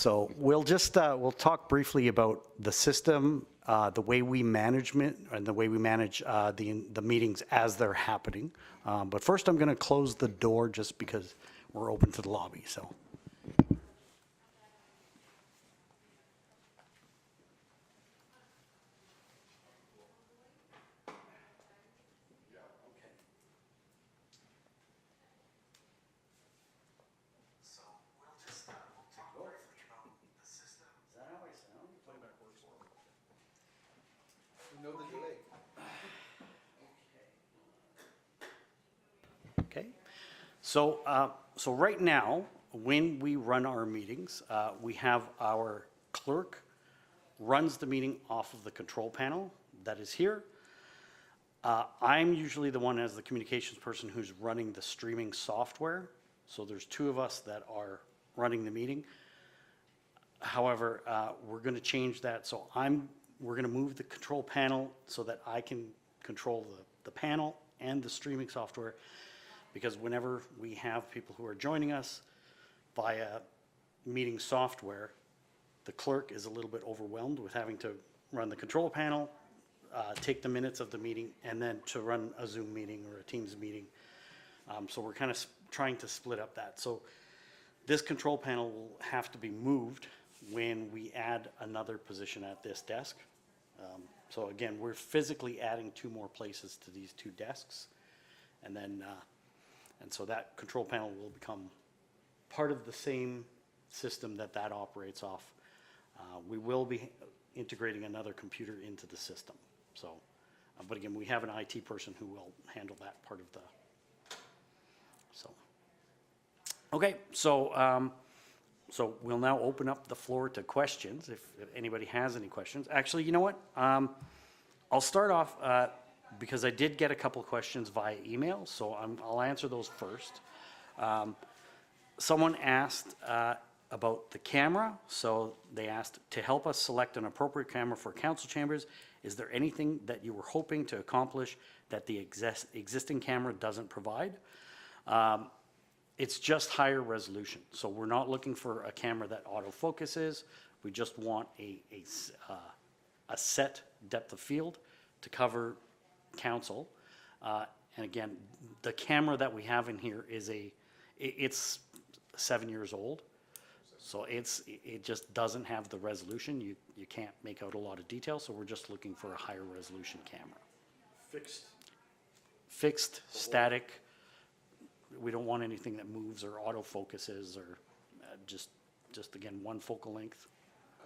So we'll just, we'll talk briefly about the system, the way we management and the way we manage the meetings as they're happening. But first I'm going to close the door just because we're open to the lobby, so. No delay. Okay, so right now, when we run our meetings, we have our clerk runs the meeting off of the control panel that is here. I'm usually the one as the communications person who's running the streaming software. So there's two of us that are running the meeting. However, we're going to change that. So we're going to move the control panel so that I can control the panel and the streaming software, because whenever we have people who are joining us via meeting software, the clerk is a little bit overwhelmed with having to run the control panel, take the minutes of the meeting, and then to run a Zoom meeting or a Teams meeting. So we're kind of trying to split up that. So this control panel will have to be moved when we add another position at this desk. So again, we're physically adding 2 more places to these 2 desks. And then, and so that control panel will become part of the same system that operates off. We will be integrating another computer into the system. So, but again, we have an IT person who will handle that part of the, so. Okay, so, so we'll now open up the floor to questions if anybody has any questions. Actually, you know what? I'll start off because I did get a couple of questions via email, so I'll answer those first. Someone asked about the camera. So they asked to help us select an appropriate camera for council chambers. Is there anything that you were hoping to accomplish that the existing camera doesn't provide? It's just higher resolution. So we're not looking for a camera that autofocuses. We just want a set depth of field to cover council. And again, the camera that we have in here is it's 7 years old. So it just doesn't have the resolution. You can't make out a lot of detail. So we're just looking for a higher resolution camera. Fixed, static. We don't want anything that moves or autofocuses or just again, one focal length.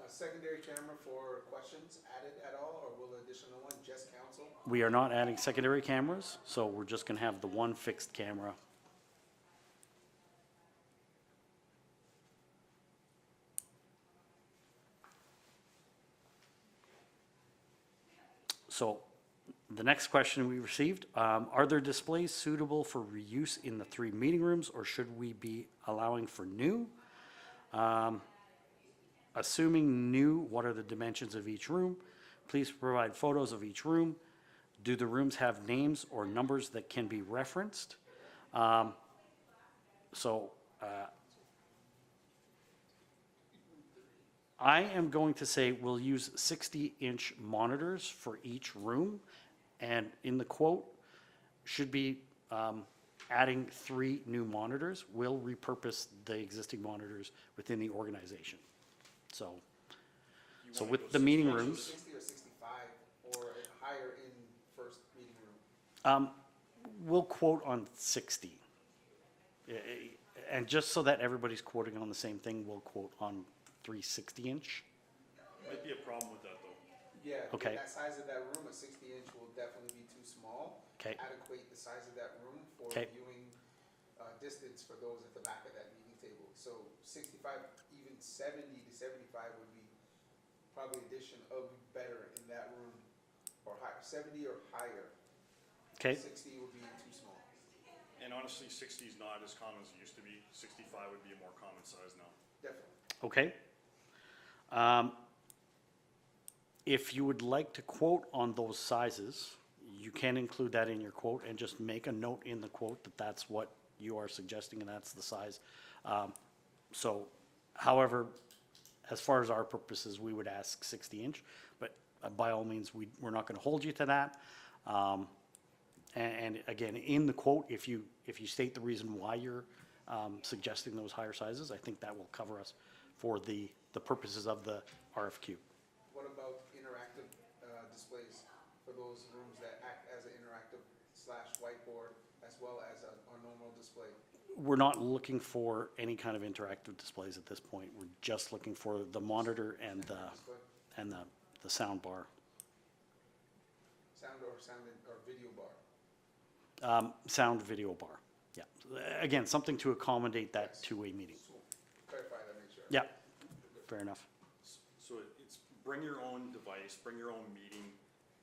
Secondary camera for questions added at all, or will additional one just council? We are not adding secondary cameras, so we're just going to have the one fixed camera. So the next question we received, are there displays suitable for reuse in the 3 meeting rooms, or should we be allowing for new? Assuming new, what are the dimensions of each room? Please provide photos of each room. Do the rooms have names or numbers that can be referenced? I am going to say we'll use 60-inch monitors for each room, and in the quote should be adding 3 new monitors. We'll repurpose the existing monitors within the organization. So with the meeting rooms, 60 or 65 or higher in first meeting room? we'll quote on 60. And just so that everybody's quoting on the same thing, we'll quote on 360-inch. Might be a problem with that though. Yeah, Okay. that size of that room, a 60-inch will definitely be too small. Okay. Adequate the size of that room for Okay. viewing distance for those at the back of that meeting table. So 65, even 70 to 75 would be probably addition of better in that room, or higher, 70 or higher. Okay. 60 would be too small. And honestly, 60 is not as common as it used to be. 65 would be a more common size now. Definitely. Okay. If you would like to quote on those sizes, you can include that in your quote and just make a note in the quote that that's what you are suggesting and that's the size. However, as far as our purposes, we would ask 60-inch, but by all means, we're not gonna hold you to that. And again, in the quote, if you state the reason why you're suggesting those higher sizes, I think that will cover us for the purposes of the RFQ. What about interactive displays for those rooms that act as an interactive / whiteboard as well as a normal display? We're not looking for any kind of interactive displays at this point. We're just looking for the monitor and the sound bar. Sound or video bar? Sound video bar, yeah. Again, something to accommodate that two-way meeting. So clarify that, make sure. Yeah, fair enough. So it's bring your own device, bring your own meeting.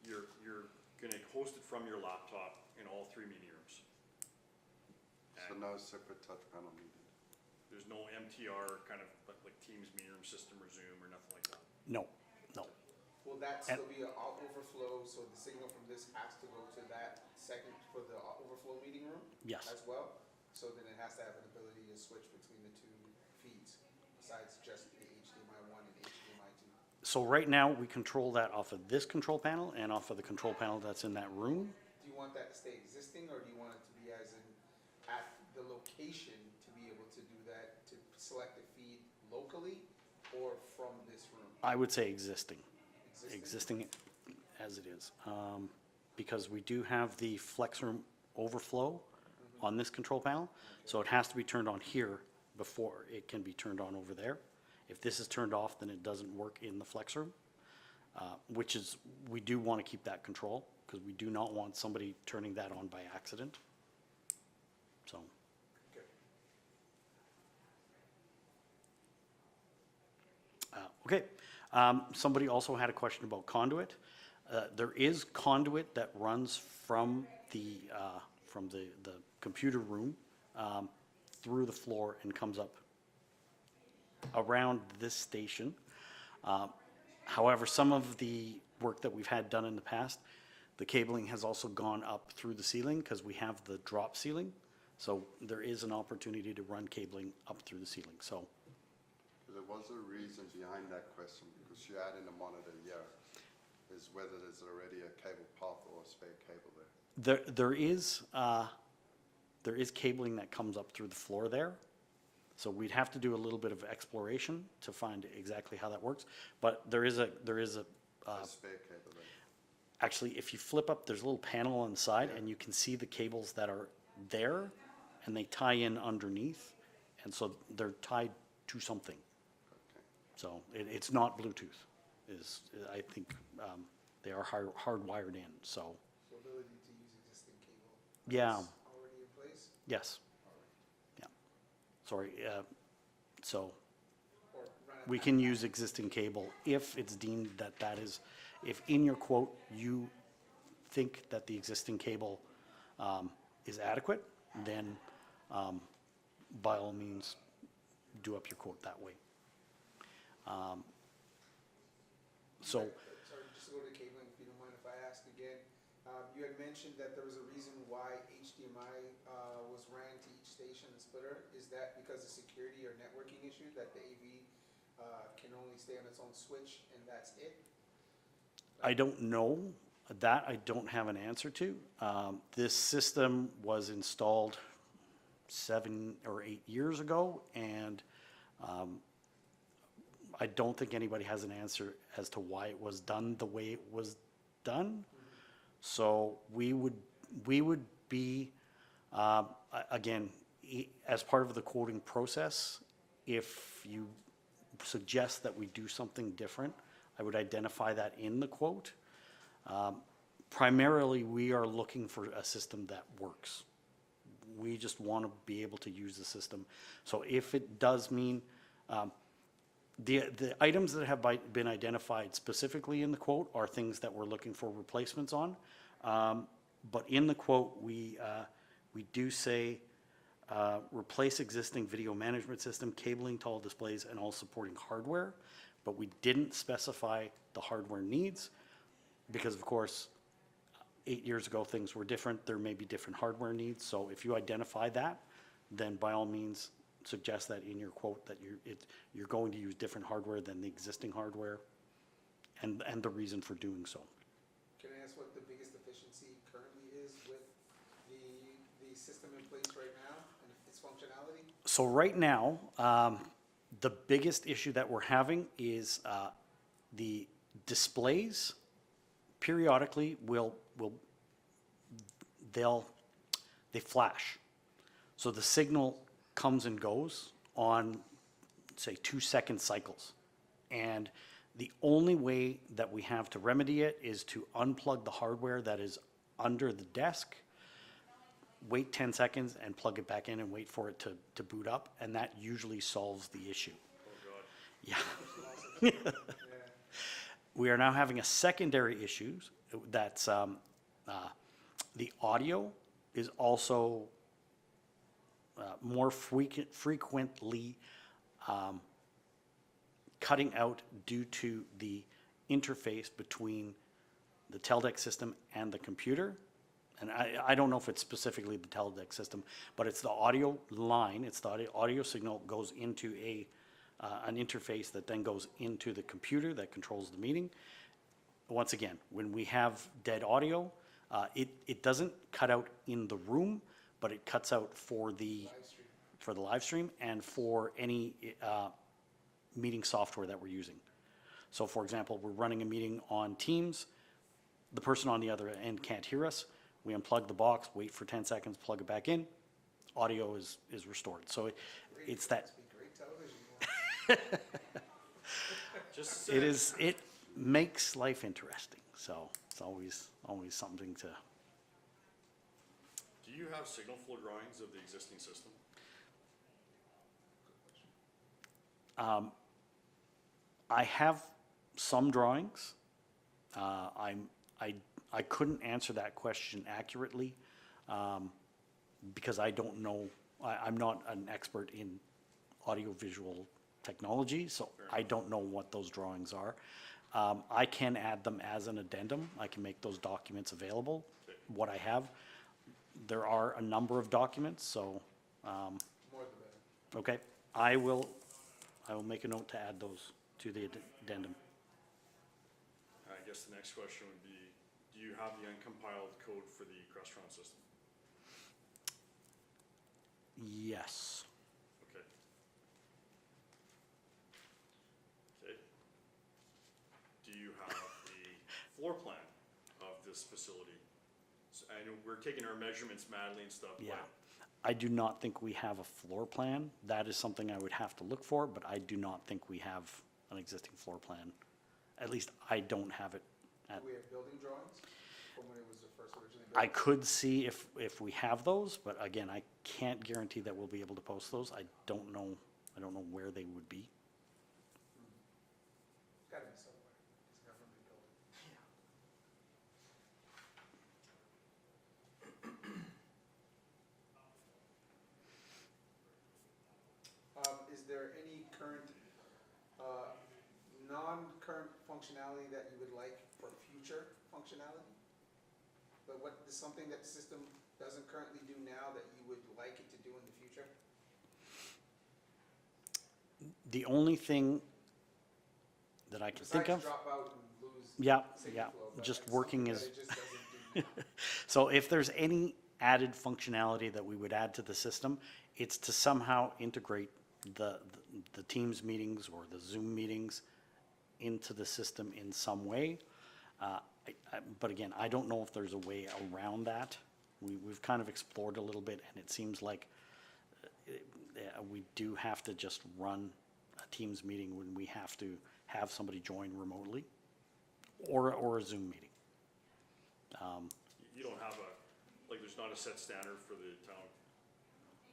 You're gonna host it from your laptop in all 3 meeting rooms. So And no separate touch panel needed. there's no MTR kind of like Teams meeting room system or Zoom or nothing like that. No, no. Will that still be an overflow, so the signal from this has to go to that second for the overflow meeting room? Yes. As well? So then it has to have an ability to switch between the two feeds, besides just the HDMI 1 and HDMI 2? So right now, we control that off of this control panel and off of the control panel that's in that room. Do you want that to stay existing, or do you want it to be as in, at the location to be able to do that, to select the feed locally, or from this room? I would say existing as it is. Because we do have the flex room overflow on this control panel, so it has to be turned on here before it can be turned on over there. If this is turned off, then it doesn't work in the flex room, which is, we do want to keep that control, because we do not want somebody turning that on by accident. So, Okay. okay. Somebody also had a question about conduit. There is conduit that runs from the computer room through the floor and comes up around this station. However, some of the work that we've had done in the past, the cabling has also gone up through the ceiling because we have the drop ceiling. So there is an opportunity to run cabling up through the ceiling. So There was a reason behind that question, because you add in a monitor here, is whether there's already a cable path or a spare cable there. there is cabling that comes up through the floor there. So we'd have to do a little bit of exploration to find exactly how that works. But there is a A spare cable there. actually, if you flip up, there's a little panel on the side, and you can see the cables that are there, and they tie in underneath, and so they're tied to something. Okay. So it's not Bluetooth. I think they are hardwired in. So So ability to use existing cable? Yeah. that's already in place? yes, yeah. Sorry. So Or run it we back? can use existing cable if it's deemed that is, if in your quote you think that the existing cable is adequate, then by all means, do up your quote that way. So, Sorry, just to go to cabling, if you don't mind if I ask again. You had mentioned that there was a reason why HDMI was ran to each station and splitter. Is that because of security or networking issue, that the AV can only stay on its own switch and that's it? I don't know. That I don't have an answer to. This system was installed 7 or 8 years ago, and I don't think anybody has an answer as to why it was done the way it was done. So we would be, again, as part of the quoting process, if you suggest that we do something different, I would identify that in the quote. Primarily, we are looking for a system that works. We just want to be able to use the system. So if it does mean, the items that have been identified specifically in the quote are things that we're looking for replacements on. But in the quote, we do say, replace existing video management system, cabling, tall displays, and all supporting hardware. But we didn't specify the hardware needs because, of course, 8 years ago, things were different. There may be different hardware needs. So if you identify that, then by all means, suggest that in your quote, that you're going to use different hardware than the existing hardware, and the reason for doing so. Can I ask what the biggest deficiency currently is with the system in place right now and its functionality? So right now, the biggest issue that we're having is the displays periodically they flash. So the signal comes and goes on, say, 2-second cycles. And the only way that we have to remedy it is to unplug the hardware that is under the desk, wait 10 seconds and plug it back in and wait for it to boot up, and that usually solves the issue. Oh, God. Yeah. Yeah. We are now having a secondary issue that's the audio is also more frequently cutting out due to the interface between the Teldeck system and the computer. And I don't know if it's specifically the Teldeck system, but it's the audio line, it's the audio signal goes into an interface that then goes into the computer that controls the meeting. Once again, when we have dead audio, it doesn't cut out in the room, but it cuts out for the live stream and for any meeting software that we're using. So for example, we're running a meeting on Teams, the person on the other end can't hear us, we unplug the box, wait for 10 seconds, plug it back in, audio is restored. So it's that. Must be great television. Just It makes life interesting, so it's always something to. Do you have signal flow drawings of the existing system? I have some drawings. I couldn't answer that question accurately because I don't know. I'm not an expert in audiovisual technology, so I don't know what those drawings are. I can add them as an addendum. I can make those documents available. What I have, there are a number of documents, so More the better. okay. I will make a note to add those to the addendum. I guess the next question would be, do you have the uncompiled code for the Crestron system? Yes. Okay. Okay. Do you have a floor plan of this facility? So I know we're taking our measurements madly and stuff, Yeah. but I do not think we have a floor plan. That is something I would have to look for, but I do not think we have an existing floor plan. At least I don't have it. Do we have building drawings from when it was first originally built? I could see if we have those, but again, I can't guarantee that we'll be able to post those. I don't know where they would be. It's gotta be somewhere. It's a government building. Is there any current, non-current functionality that you would like for future functionality? But what is something that the system doesn't currently do now that you would like it to do in the future? The only thing that I can think Besides of, drop out and lose yeah, signal flow, but just that's working something is. that it just doesn't do now. So if there's any added functionality that we would add to the system, it's to somehow integrate the Teams meetings or the Zoom meetings into the system in some way. But again, I don't know if there's a way around that. We've kind of explored a little bit, and it seems like we do have to just run a Teams meeting when we have to have somebody join remotely, or a Zoom meeting. you don't have there's not a set standard for the town.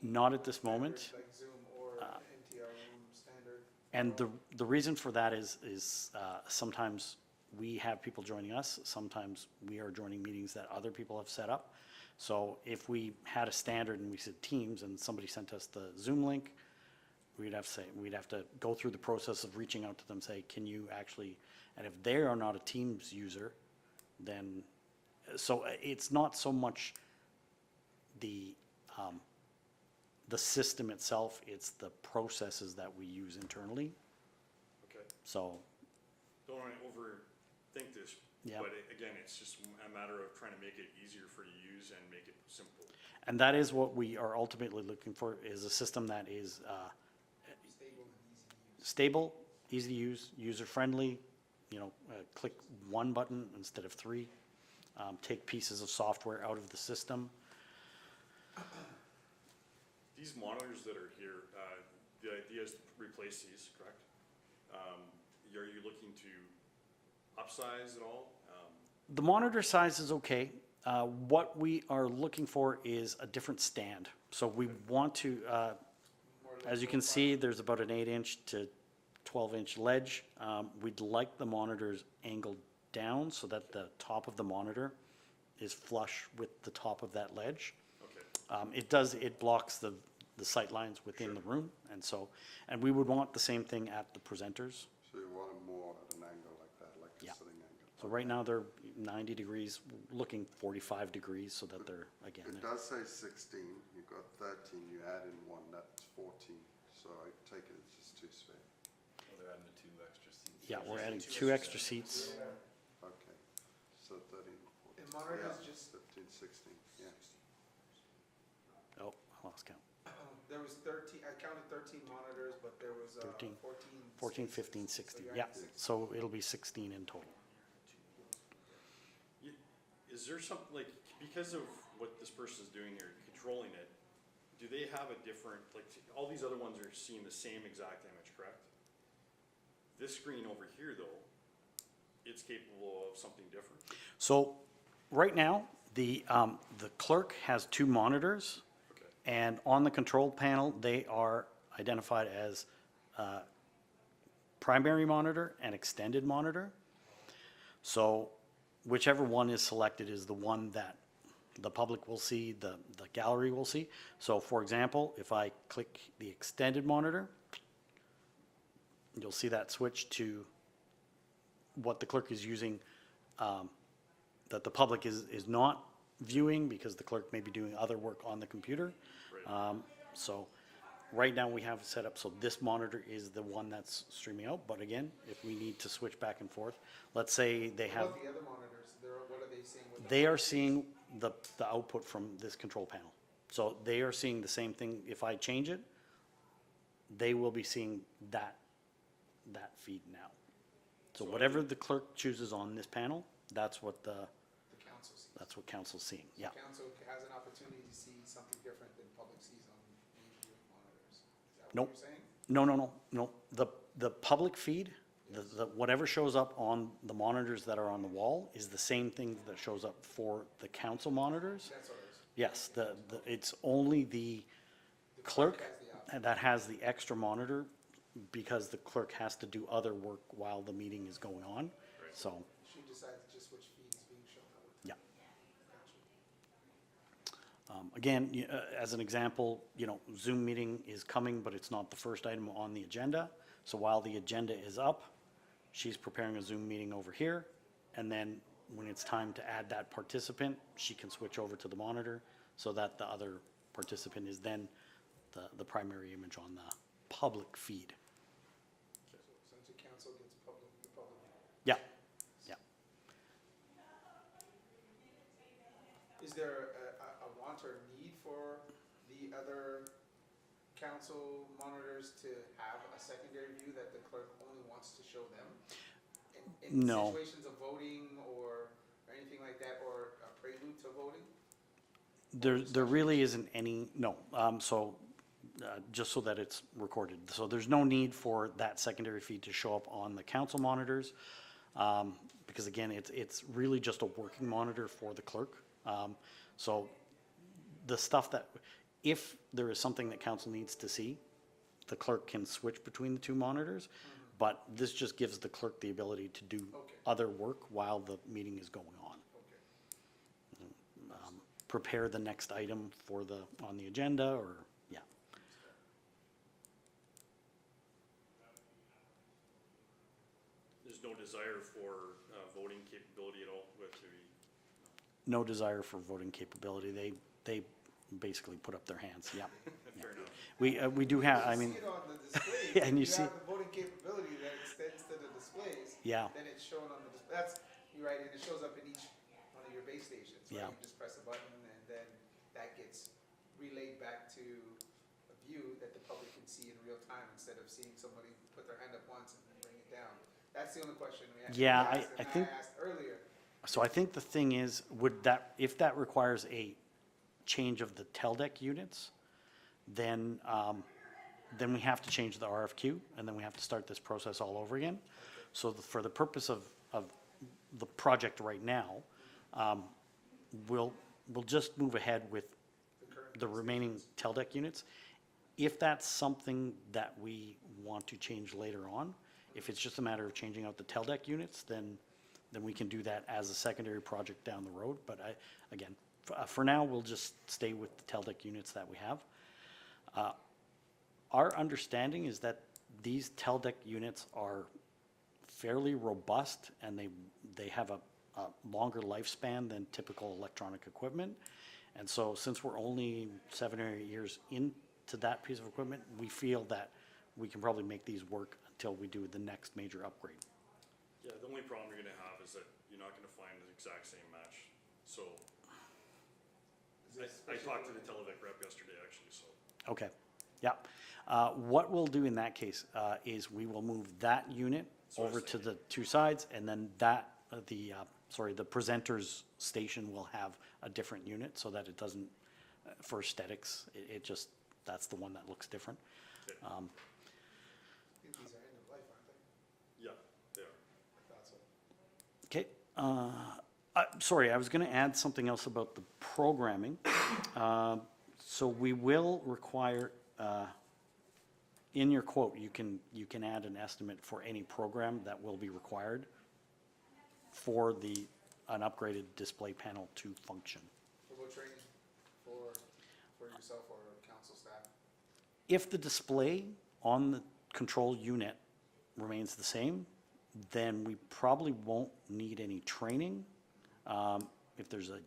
Not at this moment. Like Zoom or NTR room standard. And the reason for that is sometimes we have people joining us, sometimes we are joining meetings that other people have set up. So if we had a standard and we said Teams and somebody sent us the Zoom link, we'd have to go through the process of reaching out to them, say, can you actually, and if they are not a Teams user, then, so it's not so much the the system itself, it's the processes that we use internally. Okay. So, Don't want to overthink this, Yeah. but again, it's just a matter of trying to make it easier for you to use and make it simple. and that is what we are ultimately looking for, is a system that is Stable and stable, easy easy to use. to use, user-friendly, click one button instead of three, take pieces of software out of the system. These monitors that are here, the idea is to replace these, correct? Are you looking to upsize at all? The monitor size is okay. What we are looking for is a different stand. So we want to, More as you low can see, profile. there's about an 8-inch to 12-inch ledge. We'd like the monitors angled down so that the top of the monitor is flush with the top of that ledge. Okay, It blocks the sight lines within the room, and we would want the same thing at the presenters. So you want it more at an angle like that, like a Yeah. sitting angle. So right now, they're 90 degrees, looking 45 degrees, so that they're, again, It does say 16, you've got 13, you add in one, that's 14. So I take it it's just two spare. Well, they're adding the 2 extra seats. yeah, we're adding 2 extra seats. Okay, so 13, 14. And monitors Yeah, just, 15, 16, yeah. Oh, I lost count. there was 13, I counted 13 monitors, but there was 13, 14, 14. 15, spaces. 16, So you're yeah, at 16. so it'll be 16 in total. is there something, like, because of what this person's doing here, controlling it, do they have a different, like, all these other ones are seeing the same exact image, correct? This screen over here, though, it's capable of something different. So, right now, the clerk has 2 monitors, Okay, and on the control panel, they are identified as primary monitor and extended monitor. So whichever one is selected is the one that the public will see, the gallery will see. So for example, if I click the extended monitor, you'll see that switch to what the clerk is using, that the public is not viewing because the clerk may be doing other work on the computer. right. So right now we have it set up so this monitor is the one that's streaming out. But again, if we need to switch back and forth, let's say they What have, about the other monitors? What are they seeing? with the they are monitors? seeing the output from this control panel. So they are seeing the same thing. If I change it, they will be seeing that feed now. So So whatever the clerk chooses on this panel, that's what The council sees. that's what council's seeing, yeah. Council has an opportunity to see something different than public sees on the monitors. Is that Nope. what you're saying? No. The public feed, the whatever shows up on the monitors that are on the wall is the same thing that shows up for the council monitors. That's what it is. Yes, it's only the clerk has the option. that has the extra monitor because the clerk has to do other work while the meeting is going on. So, She decides just which feed is being shown. yeah. Gotcha. Again, as an example, Zoom meeting is coming, but it's not the first item on the agenda. So while the agenda is up, she's preparing a Zoom meeting over here. And then when it's time to add that participant, she can switch over to the monitor so that the other participant is then the primary image on the public feed. Since the council gets the public. Yeah, yeah. Is there a want or need for the other council monitors to have a secondary view that the clerk only wants to show them? In No. situations of voting or anything like that, or a prelude to voting? There really isn't any, no, just so that it's recorded. So there's no need for that secondary feed to show up on the council monitors, because again, it's really just a working monitor for the clerk. So the stuff that, if there is something that council needs to see, the clerk can switch between the 2 monitors, but this just gives the clerk the ability to do Okay. other work while the meeting is going on. Okay. Prepare the next item on the agenda, or, yeah. There's no desire for voting capability at all with the, No desire for voting capability. They basically put up their hands, yeah. fair enough. We do have, I mean, You see it on the displays. and you If see- have the voting capability that extends to the displays. Yeah. Then it's shown on the display. That's, you're right, and it shows up in each one of your base stations, right? Yeah. You just press a button and then that gets relayed back to a view that the public can see in real time instead of seeing somebody put their hand up once and then bring it down. That's the only question we had. Yeah, we asked, I and think- I asked earlier. so I think the thing is, if that requires a change of the TELDEC units, then we have to change the RFQ, and then we have to start this process all over again. So for the purpose of the project right now, we'll just move ahead with the remaining TELDEC units. If that's something that we want to change later on, if it's just a matter of changing out the TELDEC units, then we can do that as a secondary project down the road. But again, for now, we'll just stay with the TELDEC units that we have. Our understanding is that these TELDEC units are fairly robust, and they have a longer lifespan than typical electronic equipment. And so since we're only 7 or 8 years into that piece of equipment, we feel that we can probably make these work until we do the next major upgrade. Yeah, the only problem you're gonna have is that you're not gonna find the exact same match. So, I talked to the Televec rep yesterday, actually, so. Okay, yeah. What we'll do in that case is we will move that unit That's what I was over to the two sides, and then the presenter's station will have a different unit, so that it doesn't, for aesthetics, it just, that's the one that looks different. Okay. I think these are end of life, aren't they? Yeah, they are. I thought so. Okay, sorry, I was gonna add something else about the programming. So we will require, in your quote, you can add an estimate for any program that will be required for an upgraded display panel to function. What about training for yourself or council staff? If the display on the control unit remains the same, then we probably won't need any training. If there's a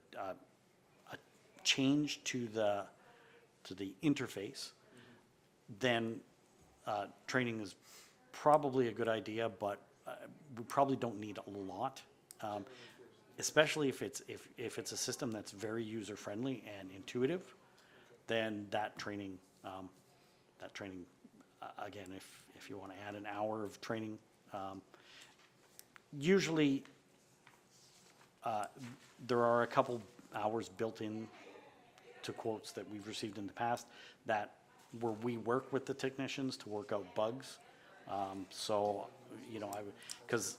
change to the interface, then training is probably a good idea, but we probably don't need a lot. Especially if it's a system that's very user-friendly and intuitive, then that training, again, if you want to add an hour of training, usually there are a couple hours built in to quotes that we've received in the past that where we work with the technicians to work out bugs. So, you know, because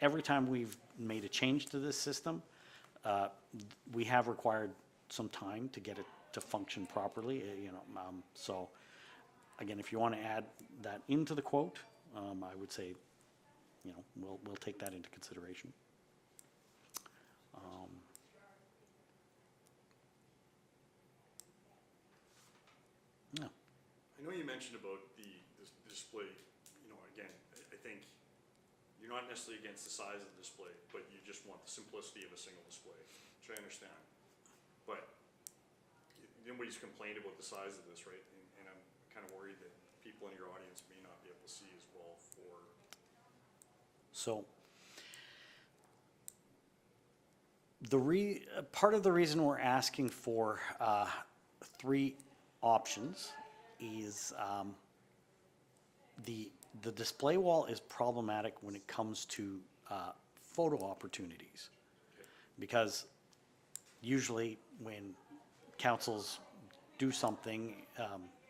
every time we've made a change to this system, we have required some time to get it to function properly, you know. So, again, if you want to add that into the quote, I would say, you know, we'll take that into consideration. Yeah. I know you mentioned about the display, you know, again, I think you're not necessarily against the size of the display, but you just want the simplicity of a single display, which I understand. But nobody's complained about the size of this, right? And I'm kind of worried that people in your audience may not be able to see as well for. So, part of the reason we're asking for 3 options is the display wall is problematic when it comes to photo opportunities, because usually when councils do something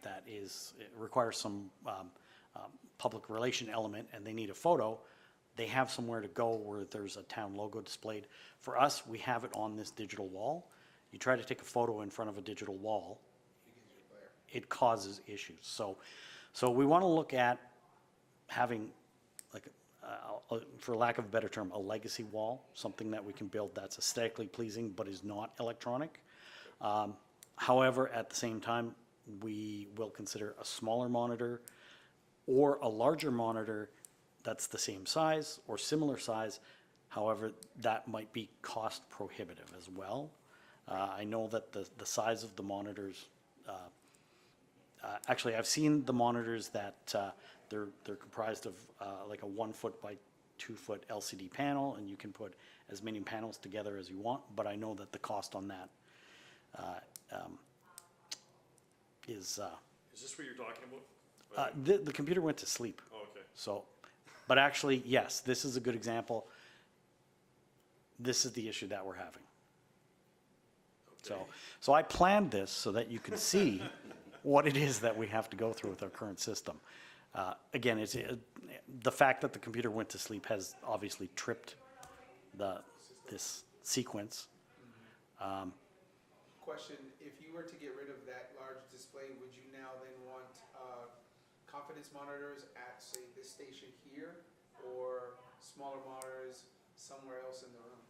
that it requires some public relation element and they need a photo, they have somewhere to go where there's a town logo displayed. For us, we have it on this digital wall. You try to take a photo in front of a digital wall, it causes issues. So we want to look at having, like, for lack of a better term, a legacy wall, something that we can build that's aesthetically pleasing but is not electronic. However, at the same time, we will consider a smaller monitor or a larger monitor that's the same size or similar size. However, that might be cost prohibitive as well. I know that the size of the monitors Actually, I've seen the monitors that they're comprised of like a 1 foot by 2 foot LCD panel, and you can put as many panels together as you want, but I know that the cost on that is, Is this what you're talking about? the computer went to sleep. Oh, okay. So, but actually, yes, this is a good example. This is the issue that we're having. So, Okay. so I planned this so that you can see what it is that we have to go through with our current system. Again, the fact that the computer went to sleep has obviously tripped this sequence. Question, if you were to get rid of that large display, would you now then want confidence monitors at, say, this station here, or smaller monitors somewhere else in the room?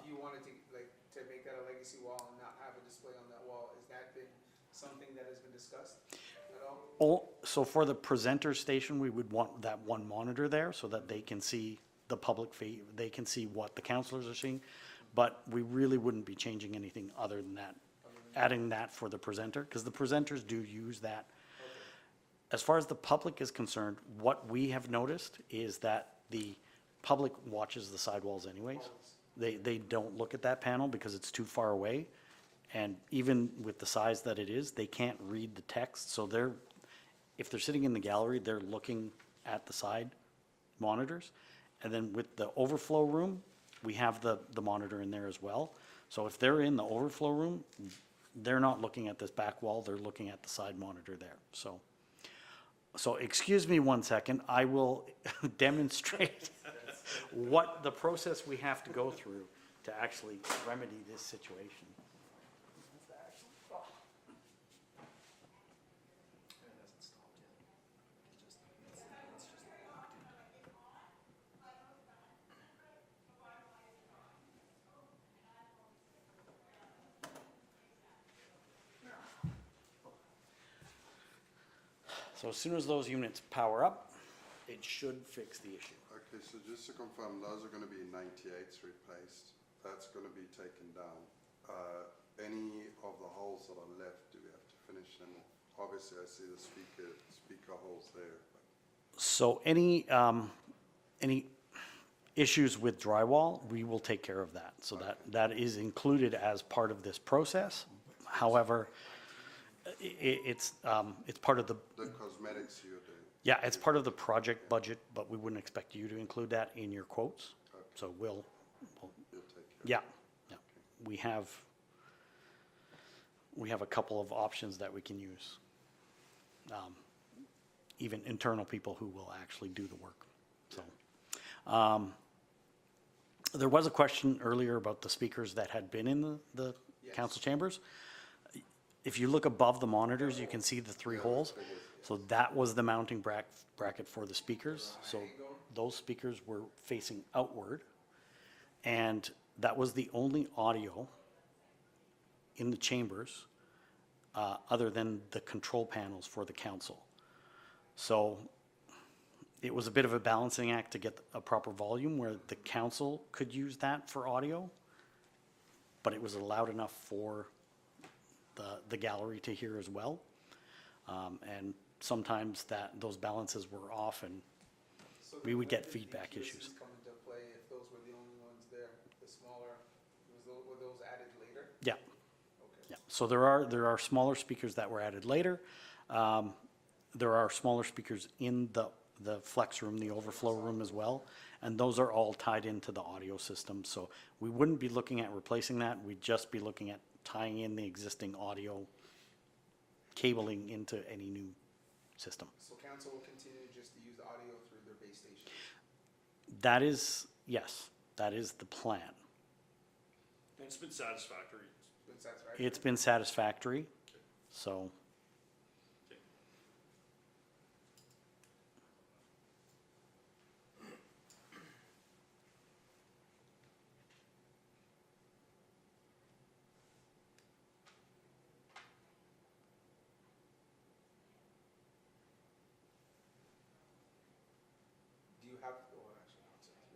If you wanted to, like, to make that a legacy wall and not have a display on that wall, has that been something that has been discussed at all? So for the presenter station, we would want that one monitor there so that they can see the public they can see what the counselors are seeing. But we really wouldn't be changing anything other than that, adding that for the presenter, because the presenters do use that. As far as the public is concerned, what we have noticed is that the public watches the sidewalls anyways. They don't look at that panel because it's too far away. And even with the size that it is, they can't read the text. So if they're sitting in the gallery, they're looking at the side monitors. And then with the overflow room, we have the monitor in there as well. So if they're in the overflow room, they're not looking at this back wall, they're looking at the side monitor there. So excuse me 1 second, I will demonstrate what the process we have to go through to actually remedy this situation. So as soon as those units power up, it should fix the issue. Okay, so just to confirm, those are gonna be 98s replaced. That's gonna be taken down. Any of the holes that are left, do we have to finish them off? Obviously, I see the speaker holes there. So any issues with drywall, we will take care of that. So that is included as part of this process. However, it's part of the, The cosmetics you're doing. yeah, it's part of the project budget, but we wouldn't expect you to include that in your quotes. So we'll You'll take care yeah, yeah. We have a couple of options that we can use. Even internal people who will actually do the work, so. There was a question earlier about the speakers that had been in the Yes. council chambers. If you look above the monitors, you can see the 3 holes. So that was the mounting bracket for the speakers. So those speakers were facing outward. And that was the only audio in the chambers other than the control panels for the council. So it was a bit of a balancing act to get a proper volume where the council could use that for audio, but it was loud enough for the gallery to hear as well. And sometimes those balances were off and So we would when get did feedback the issues. PSUs come into play if those were the only ones there, the smaller, were those added later? Yeah, Okay. yeah. So there are smaller speakers that were added later. There are smaller speakers in the flex room, the overflow room as well. And those are all tied into the audio system. So we wouldn't be looking at replacing that. We'd just be looking at tying in the existing audio cabling into any new system. So council will continue just to use the audio through their base station? That is, yes, that is the plan. And it's been satisfactory. That's right? It's been satisfactory, so. Okay. Do you have, oh, actually, one second.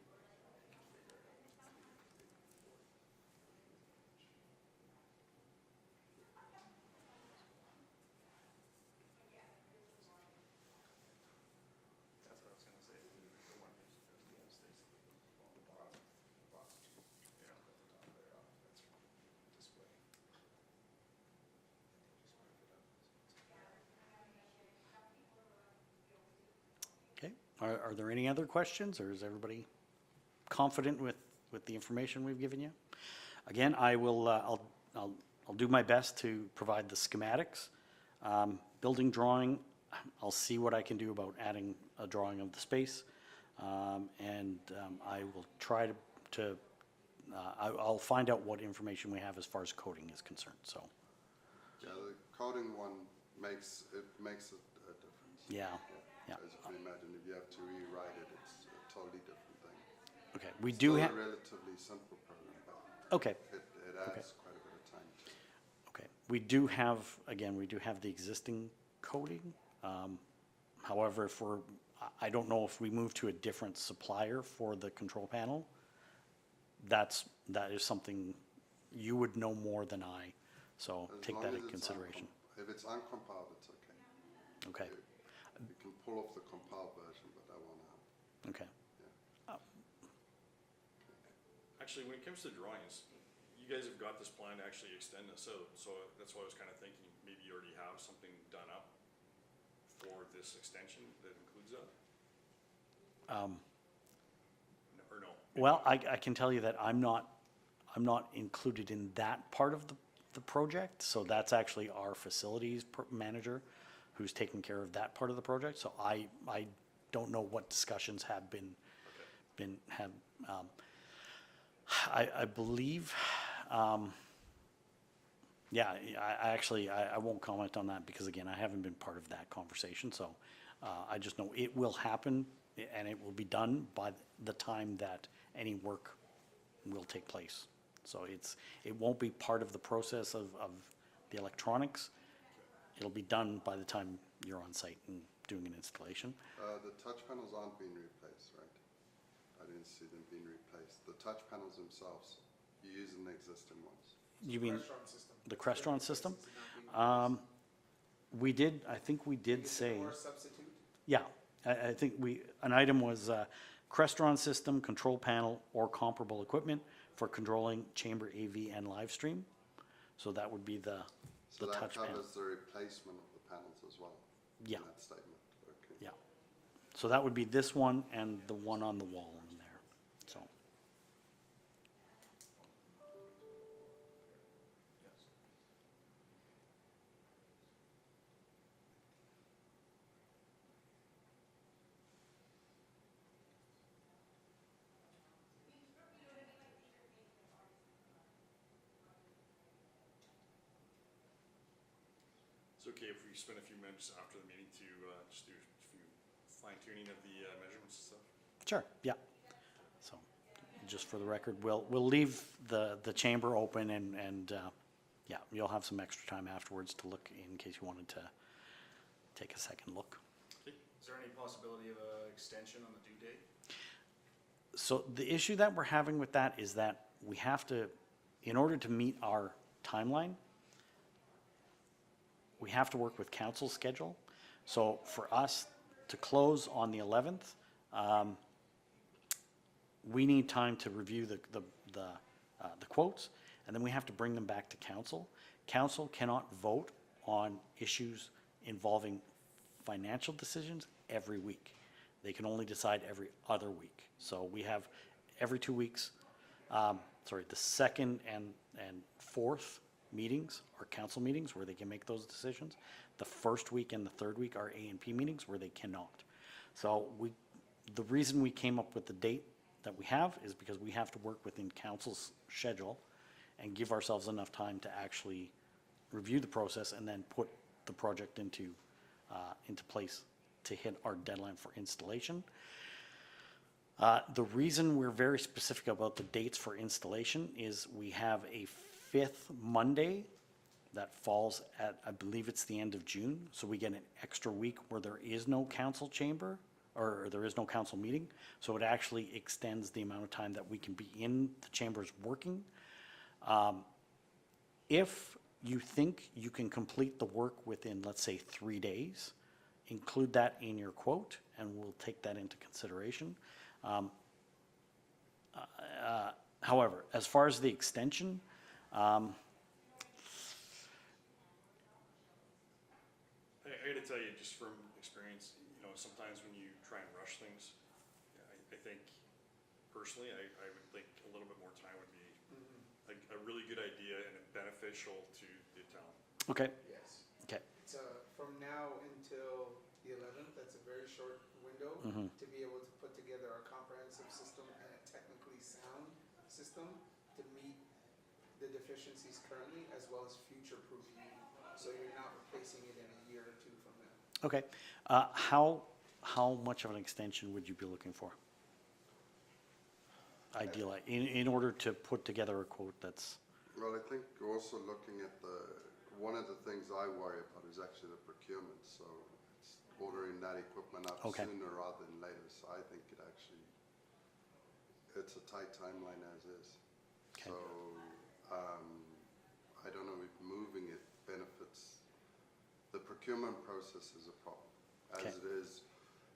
Are there any other questions, or is everybody confident with the information we've given you? Again, I will, I'll do my best to provide the schematics. Building drawing, I'll see what I can do about adding a drawing of the space. I will try I'll find out what information we have as far as coding is concerned, so, Yeah, the coding one makes a difference. yeah. As you can imagine, if you have to rewrite it, it's a totally different thing. Okay, we Still do a have, relatively simple program, but okay, it adds quite a bit of time to it. okay. We do have, again, we do have the existing coding. However, I don't know if we move to a different supplier for the control panel. That is something you would know more than I, so As take long that as in it's consideration. If it's uncompiled, it's okay. Okay, You can pull off the compiled version, but that won't help. okay. Actually, when it comes to drawings, you guys have got this plan to actually extend this out, so that's why I was kind of thinking, maybe you already have something done up for this extension that includes that? Or no? Well, I can tell you that I'm not included in that part of the project, so that's actually our facilities manager who's taking care of that part of the project, so I don't know what discussions have I believe, yeah, I won't comment on that because again, I haven't been part of that conversation, so I just know it will happen and it will be done by the time that any work will take place. So it won't be part of the process of the electronics. It'll be done by the time you're on site and doing an installation. The touch panels aren't being replaced, right? I didn't see them being replaced. The touch panels themselves, you're using the existing ones. You mean Restaurant system. the Crestron system? It's not being replaced. I think we did Is it say, more substitute? yeah, I think an item was Crestron system, control panel, or comparable equipment for controlling chamber AV and live stream. So that would be the So that touch panel. covers the replacement of the panels as well? Yeah. In that statement, okay. Yeah. So that would be this one and the one on the wall in there, so. It's okay if we spend a few minutes after the meeting to just do a few fine tuning of the measurements and stuff? Sure, yeah. So, just for the record, we'll leave the chamber open and yeah, you'll have some extra time afterwards to look in case you wanted to take a second look. Is there any possibility of an extension on the due date? So the issue that we're having with that is that we have to, in order to meet our timeline, we have to work with council's schedule. So for us to close on the 11th, we need time to review the quotes, and then we have to bring them back to council. Council cannot vote on issues involving financial decisions every week. They can only decide every other week. So we have every 2 weeks, the second and fourth meetings are council meetings where they can make those decisions. The first week and the third week are A&P meetings where they cannot. So the reason we came up with the date that we have is because we have to work within council's schedule and give ourselves enough time to actually review the process and then put the project into place to hit our deadline for installation. The reason we're very specific about the dates for installation is we have a 5th Monday that falls at, I believe it's the end of June, so we get an extra week where there is no council chamber, or there is no council meeting, so it actually extends the amount of time that we can be in the chambers working. If you think you can complete the work within, let's say, 3 days, include that in your quote, and we'll take that into consideration. However, as far as the extension, I gotta tell you, just from experience, sometimes when you try and rush rush things. I think, personally, I would think a little bit more time would be a really good idea and beneficial to the town. Okay, Yes. okay, It's from now until the 11th, that's a very short window to be able to put together a comprehensive system and a technically sound system to meet the deficiencies currently as well as future-proof you. So you're not replacing it in a year or two from now. okay. How much of an extension would you be looking for? Ideally, in order to put together a quote that's, Well, I think also looking at one of the things I worry about is actually the procurement, so it's ordering that equipment up Okay. sooner rather than later, so I think it's a tight timeline as is. Okay. So, I don't know if moving it benefits, the procurement process is a problem. Okay. As it is,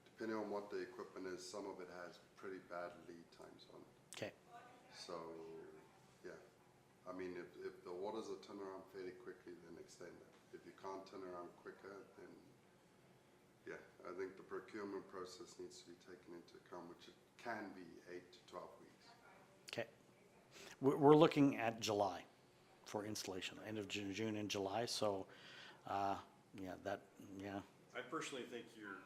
depending on what the equipment is, some of it has pretty bad lead times on it. okay, So, yeah, I mean, if the orders are turned around fairly quickly, then extend it. If you can't turn around quicker, then, yeah, I think the procurement process needs to be taken into account, which it can be 8 to 12 weeks. okay. We're looking at July for installation, end of June and July, so, yeah, I personally think you're,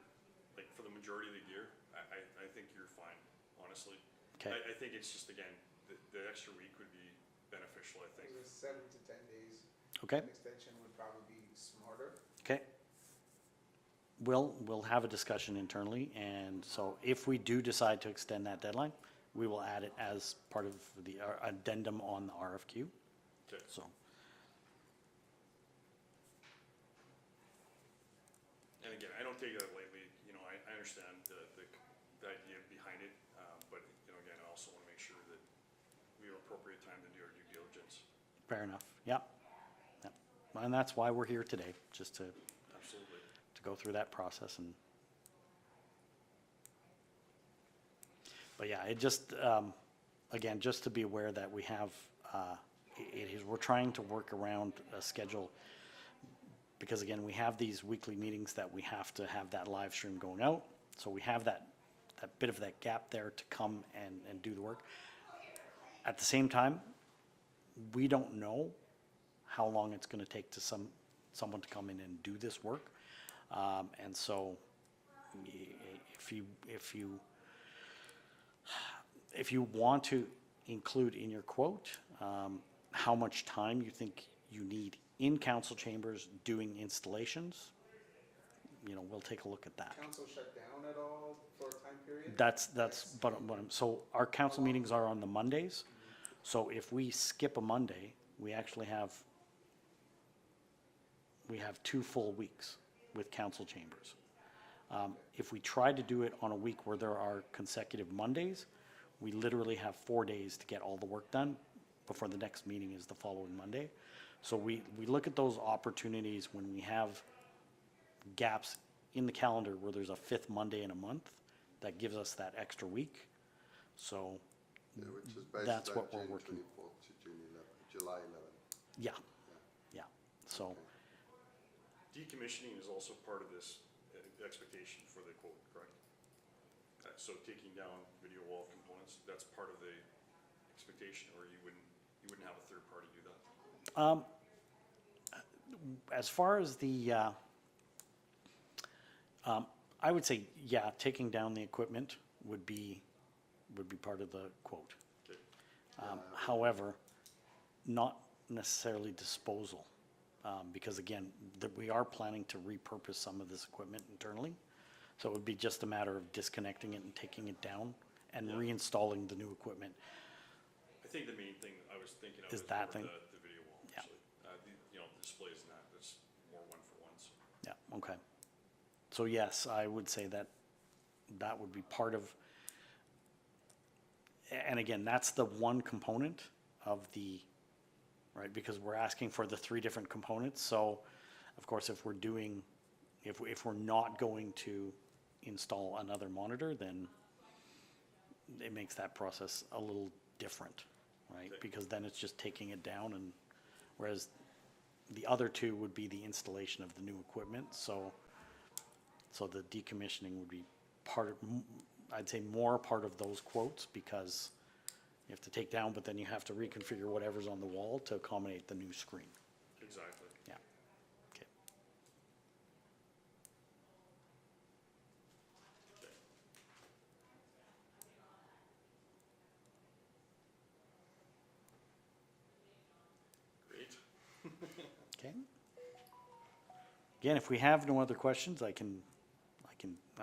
like, for the majority of the year, I think you're fine, honestly. Okay. I think it's just, again, the extra week would be beneficial, I think. It was 7 to 10 days. okay, An extension would probably be smarter. okay. We'll have a discussion internally, and so if we do decide to extend that deadline, we will add it as part of the addendum on the RFQ, Okay. so. And again, I don't take that lightly, you know, I understand the idea behind it, but, you know, again, I also want to make sure that we have appropriate time to do our due diligence. Fair enough, yeah. Yep. And that's why we're here today, just to Absolutely. go through that process and. But yeah, it just, again, just to be aware that we have, we're trying to work around a schedule. Because again, we have these weekly meetings that we have to have that live stream going out. So we have that bit of that gap there to come and do the work. At the same time, we don't know how long it's gonna take to someone to come in and do this work. And so if you want to include in your quote, how much time you think you need in council chambers doing installations, you know, we'll take a look at that. Council shut down at all for a time period? So our council meetings are on the Mondays. So if we skip a Monday, we actually have 2 full weeks with council chambers. If we try to do it on a week where there are consecutive Mondays, we literally have 4 days to get all the work done before the next meeting is the following Monday. So we look at those opportunities when we have gaps in the calendar where there's a 5th Monday in a month, that gives us that extra week. So, Yeah, which is basically That's that what we're June working. 24th to June 11th, July 11th. yeah, yeah, so, Decommissioning is also part of this expectation for the quote, correct? So taking down video wall components, that's part of the expectation, or you wouldn't have a third party do that? as far as the, I would say, yeah, taking down the equipment would be part of the quote. Okay. However, not necessarily disposal, because again, we are planning to repurpose some of this equipment internally. So it would be just a matter of disconnecting it and taking it down and Yeah. reinstalling the new equipment. I think the main thing I was thinking of Is is that more thing? the video wall, Yeah. actually. You know, the displays and that's more one-for-ones. Yeah, okay. So yes, I would say that would be part of, and again, that's the one component of the, right, because we're asking for the 3 different components. So of course, if we're not going to install another monitor, then it makes that process a little different, right? Okay. Because then it's just taking it down, and whereas the other 2 would be the installation of the new equipment, so the decommissioning would be I'd say more part of those quotes, because you have to take down, but then you have to reconfigure whatever's on the wall to accommodate the new screen. Exactly. Yeah. Okay. Okay. Great. Okay. Again, if we have no other questions, I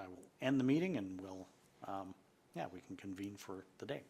will end the meeting and we'll, yeah, we can convene for the day.